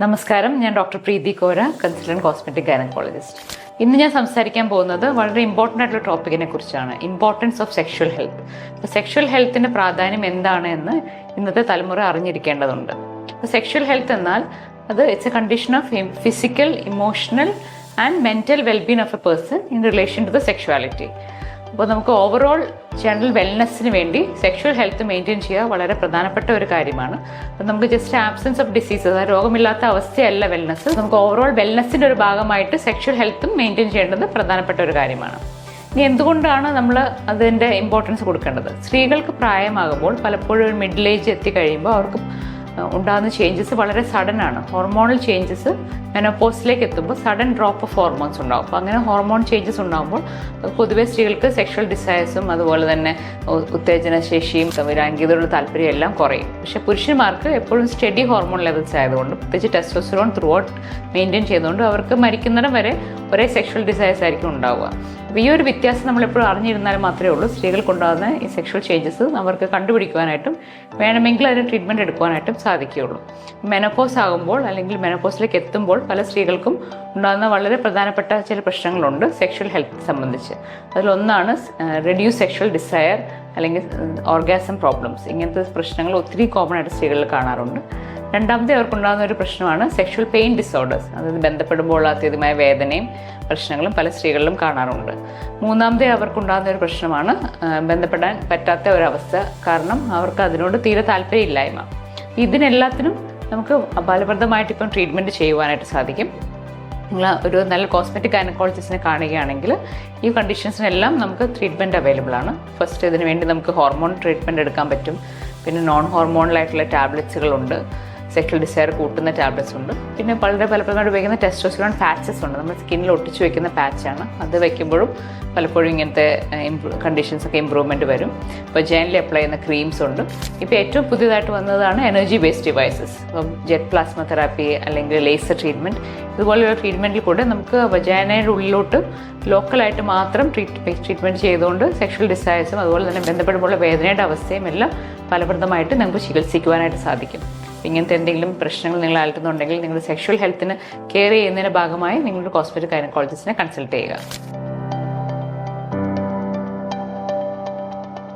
നമസ്കാരം, ഞാൻ doctor Preethi Kora, consultant cosmetic gynaecologist. ഇന്ന് ഞാൻ സംസാരിക്കാൻ പോകുന്നത് വളരെ ഇമ്പോർട്ടൻ്റ് ആയിട്ടുള്ള ടോപ്പിക്കിനെ കുറിച്ചാണ്, ഇമ്പോർട്ടൻസ് ഓഫ് സെക്ഷൽ ഹെൽത്ത്. അപ്പോൾ സെക്ഷൽ ഹെൽത്തിൻ്റെ പ്രാധാന്യം എന്താണ് എന്ന് ഇന്നത്തെ തലമുറ അറിഞ്ഞിരിക്കേണ്ടതുണ്ട്. അപ്പോൾ സെക്ഷൽ ഹെൽത്ത് എന്നാൽ it's a condition of physical, emotional and mental wellbeing of a person in relation to the sexuality. അപ്പോൾ നമുക്ക് ഓവറോൾ ജനറൽ വെൽനെസ്സിന് വേണ്ടി സെക്ഷൽ ഹെൽത്ത് മെയിൻറ്റെയിൻ ചെയ്യുക വളരെ പ്രധാനപ്പെട്ട ഒരു കാര്യമാണ്. അപ്പോൾ നമുക്ക് ജസ്റ്റ് ആബ്സെൻസ് ഓഫ് ഡിസീസസ്, അതായത് രോഗമില്ലാത്ത അവസ്ഥയല്ല വെൽനെസ്. നമുക്ക് ഓവറോൾ വെൽനെസ്സിൻ്റെ ഒരു ഭാഗമായിട്ട് സെക്ഷൽ ഹെൽത്തും മെയിൻറ്റെയിൻ ചെയ്യേണ്ടത് പ്രധാനപ്പെട്ട ഒരു കാര്യമാണ്. ഇനി എന്തുകൊണ്ടാണ് നമ്മൾ അതിൻ്റെ ഇമ്പോർട്ടൻസ് കൊടുക്കേണ്ടത്? സ്ത്രീകൾക്ക് പ്രായമാകുമ്പോൾ പലപ്പോഴും മിഡിൽ ഏജ് എത്തിക്കഴിയുമ്പോൾ അവർക്ക് ഉണ്ടാകുന്ന ചേഞ്ചസ് വളരെ സഡൻ ആണ്. ഹോർമോണൽ ചേഞ്ചസ് മെനോപോസിലേക്ക് എത്തുമ്പോൾ സഡൻ ഡ്രോപ്പ് ഓഫ് ഹോർമോൺസ് ഉണ്ടാകും. അപ്പോൾ അങ്ങനെ ഹോർമോൺ ചേഞ്ചസ് ഉണ്ടാകുമ്പോൾ പൊതുവെ സ്ത്രീകൾക്ക് സെക്ഷൽ ഡിസയേഴ്സും അതുപോലെ തന്നെ ഉത്തേജന ശേഷിയും ലൈംഗികതയോടുള്ള താല്പര്യം എല്ലാം കുറയും. പക്ഷേ പുരുഷന്മാർക്ക് എപ്പോഴും സ്റ്റഡി ഹോർമോൺ ലെവൽസ് ആയതുകൊണ്ട്, പ്രത്യേകിച്ച് ടെസ്റ്റോസ്റ്റെറോൺ ത്രൂ ഔട്ട് മെയിൻറ്റെയിൻ ചെയ്തുകൊണ്ട് അവർക്ക് മരിക്കുന്നിടം വരെ ഒരേ സെക്ഷൽ ഡിസയേഴ്സ് ആയിരിക്കും ഉണ്ടാവുക. അപ്പോൾ ഈ ഒരു വ്യത്യാസം നമ്മളെപ്പോഴും അറിഞ്ഞിരുന്നാൽ മാത്രമേ ഉള്ളൂ സ്ത്രീകൾക്കുണ്ടാകുന്ന ഈ സെക്ഷൽ ചേഞ്ചസ് അവർക്ക് കണ്ടുപിടിക്കുവാനായിട്ടും വേണമെങ്കിൽ അതിന് ട്രീറ്റ്മെൻറ്റ് എടുക്കുവാനായിട്ടും സാധിക്കുകയുള്ളൂ. മെനോപോസ് ആകുമ്പോൾ അല്ലെങ്കിൽ മെനോപോസിലേക്ക് എത്തുമ്പോൾ പല സ്ത്രീകൾക്കും ഉണ്ടാകുന്ന വളരെ പ്രധാനപ്പെട്ട ചില പ്രശ്നങ്ങളുണ്ട് സെക്ഷൽ ഹെൽത്ത് സംബന്ധിച്ച്. അതിലൊന്നാണ് റെഡ്യൂസ് സെക്ഷൽ ഡിസയർ അല്ലെങ്കിൽ ഓർഗാസം പ്രോബ്ലംസ്. ഇങ്ങനത്തെ പ്രശ്നങ്ങൾ ഒത്തിരി കോമൺ ആയിട്ട് സ്ത്രീകളിൽ കാണാറുണ്ട്. രണ്ടാമത്തെ അവർക്കുണ്ടാകുന്ന ഒരു പ്രശ്നമാണ് സെക്ഷൽ പെയിൻ ഡിസോർഡേഴ്സ്, അതായത് ബന്ധപ്പെടുമ്പോൾ അത്യധികമായ വേദനയും പ്രശ്നങ്ങളും പല സ്ത്രീകളിലും കാണാറുണ്ട്. മൂന്നാമത്തെ അവർക്കുണ്ടാകുന്ന ഒരു പ്രശ്നമാണ് ബന്ധപ്പെടാൻ പറ്റാത്ത ഒരവസ്ഥ, കാരണം അവർക്ക് അതിനോട് തീരെ താല്പര്യമില്ലായ്മ. ഇതിനെല്ലാത്തിനും നമുക്ക് ഫലപ്രദമായിട്ട് ഇപ്പം ട്രീറ്റ്മെൻറ്റ് ചെയ്യുവാനായിട്ട് സാധിക്കും. നിങ്ങൾ ഒരു നല്ല കോസ്മെറ്റിക് ഗൈനക്കോളജിസ്റ്റിനെ കാണുകയാണെങ്കിൽ ഈ കണ്ടീഷൻസിനെല്ലാം നമുക്ക് ട്രീറ്റ്മെൻറ്റ് അവൈലബിൾ ആണ്. ഫസ്റ്റ് ഇതിന് വേണ്ടി നമുക്ക് ഹോർമോൺ ട്രീറ്റ്മെൻറ്റ് എടുക്കാൻ പറ്റും. പിന്നെ നോൺ ഹോർമോണലായിട്ടുള്ള ടാബ്ലറ്റ്സുകളുണ്ട്, സെക്ഷൽ ഡിസയർ കൂട്ടുന്ന ടാബ്ലറ്റ്സ് ഉണ്ട്. പിന്നെ വളരെ ഫലപ്രദമായിട്ട് ഉപയോഗിക്കുന്ന ടെസ്റ്റോസ്റ്റെറോൺ പാച്ചസ് ഉണ്ട്, നമ്മൾ സ്കിന്നിൽ ഒട്ടിച്ച് വയ്ക്കുന്ന പാച്ചാണ്. അത് വയ്ക്കുമ്പോഴും പലപ്പോഴും ഇങ്ങനത്തെ കണ്ടീഷൻസൊക്കെ ഇമ്പ്രൂവ്മെൻറ്റ് വരും. ഇപ്പോൾ ജെനിൽ അപ്ലൈ ചെയ്യുന്ന ക്രീംസ് ഉണ്ട്. ഇപ്പോൾ ഏറ്റവും പുതിയതായിട്ട് വന്നതാണ് എനർജി ബേസ്ഡ് ഡിവൈസസ്. ഇപ്പം ജെറ്റ് പ്ലാസ്മ തെറാപ്പി അല്ലെങ്കിൽ ലേസർ ട്രീറ്റ്മെൻറ്റ്, ഇതുപോലെയുള്ള ട്രീറ്റ്മെൻറ്റിൽ കൂടെ നമുക്ക് വജാനയുടെ ഉള്ളിലോട്ട് ലോക്കലായിട്ട് മാത്രം ട്രീറ്റ്മെൻറ്റ് ചെയ്തുകൊണ്ട് സെക്ഷൽ ഡിസയേഴ്സും അതുപോലെ തന്നെ ബന്ധപ്പെടുമ്പോൾ വേദനയുടെ അവസ്ഥയും എല്ലാം ഫലപ്രദമായിട്ട് നമുക്ക് ചികിത്സിക്കുവാനായിട്ട് സാധിക്കും. ഇങ്ങനത്തെ എന്തെങ്കിലും പ്രശ്നങ്ങൾ നിങ്ങൾ അലട്ടുന്നുണ്ടെങ്കിൽ നിങ്ങളുടെ സെക്ഷൽ ഹെൽത്തിന് കെയർ ചെയ്യുന്നതിൻ്റെ ഭാഗമായി നിങ്ങളുടെ കോസ്മെറ്റിക് ഗൈനക്കോളജിസ്റ്റിനെ കൺസൾട്ട് ചെയ്യുക.